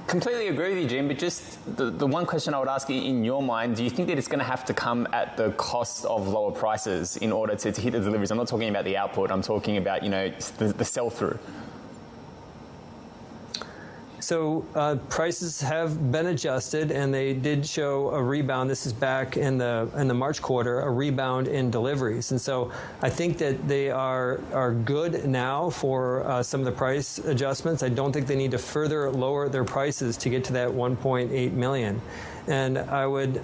Completely agree with you, Jim, but just the one question I would ask in your mind, do you think that it's going to have to come at the cost of lower prices in order to hit the deliveries? I'm not talking about the output, I'm talking about, the sell-through. So prices have been adjusted, and they did show a rebound. This is back in the March quarter, a rebound in deliveries. And so I think that they are good now for some of the price adjustments. I don't think they need to further lower their prices to get to that 1.8 million. And I would,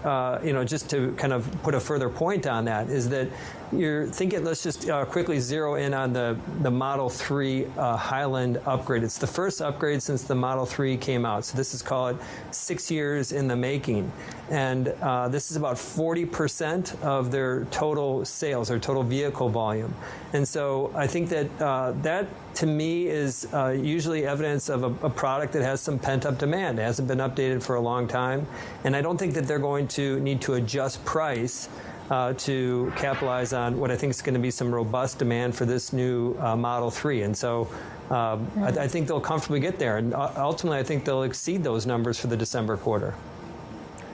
just to kind of put a further point on that, is that you're thinking, let's just quickly zero in on the Model 3 Highland upgrade. It's the first upgrade since the Model 3 came out. So this is called 6 years in the making. And this is about 40% of their total sales, their total vehicle volume. And so I think that that, to me, is usually evidence of a product that has some pent-up demand. It hasn't been updated for a long time. And I don't think that they're going to need to adjust price to capitalize on what I think is going to be some robust demand for this new Model 3. And so I think they'll comfortably get there. And ultimately, I think they'll exceed those numbers for the December quarter.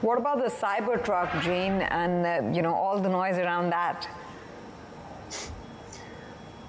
What about the Cybertruck, Gene, and all the noise around that?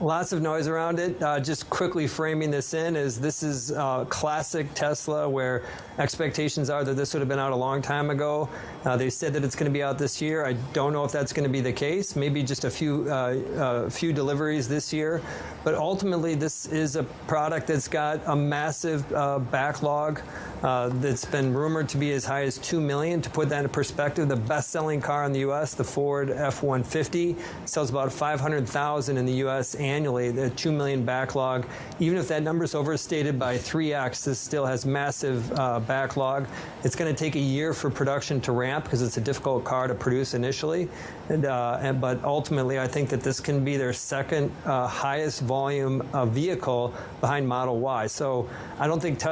Lots of noise around it. Just quickly framing this this is classic Tesla, where expectations are that this would have been out a long time ago. They said that it's going to be out this year. I don't know if that's going to be the case. Maybe just a few deliveries this year. But ultimately, this is a product that's got a massive backlog that's been rumored to be as high as 2 million. To put that into perspective, the best-selling car in the U.S., the Ford F-150, sells about 500,000 in the U.S. annually. The 2 million backlog. Even if that number is overstated by 3x, this still has massive backlog. It's going to take a year for production to ramp because it's a difficult car to produce initially. But ultimately, I think that this can be their second highest volume vehicle behind Model Y. So I don't think the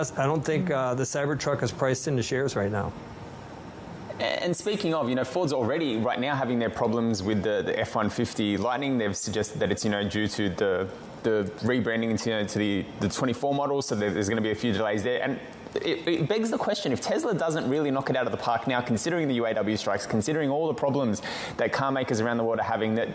Cybertruck is priced into shares right now. And speaking of, Ford's already right now having their problems with the F-150 Lightning. They've suggested that it's due to the rebranding into the 24 model, so there's going to be a few delays there. And it begs the question, if Tesla doesn't really knock it out of the park now, considering the UAW strikes, considering all the problems that car makers around the world are having, that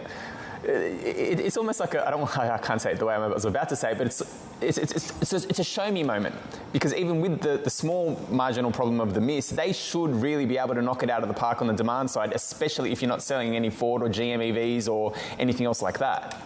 it's almost like I can't say it the way I was about to say it, but it's a show me moment, because even with the small marginal problem of the miss, they should really be able to knock it out of the park on the demand side, especially if you're not selling any Ford or GM EVs or anything else like that.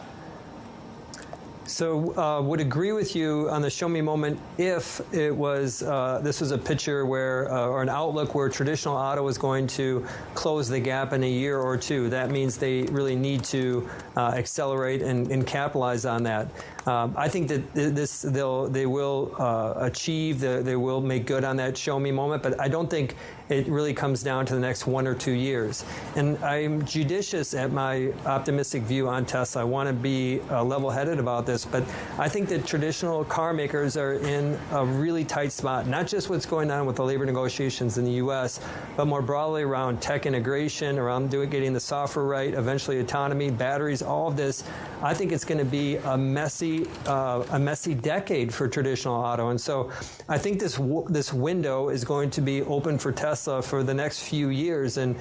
So would agree with you on the show me moment if it was this was a picture where or an outlook where traditional auto was going to close the gap in a year or two. That means they really need to accelerate and capitalize on that. I think that they will achieve, they will make good on that show me moment, but I don't think it really comes down to the next 1 or 2 years. And I'm judicious at my optimistic view on Tesla. I want to be level-headed about this, but I think that traditional car makers are in a really tight spot, not just what's going on with the labor negotiations in the U.S., but more broadly around tech integration, around getting the software right, eventually autonomy, batteries, all of this. I think it's going to be a messy decade for traditional auto. And so I think this window is going to be open for Tesla for the next few years, and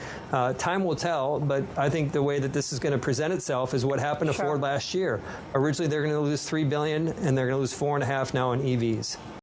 time will tell, but I think the way that this is going to present itself is what happened to Ford last year. Originally, they're going to lose $3 billion, and they're going to lose $4.5 billion now in EVs.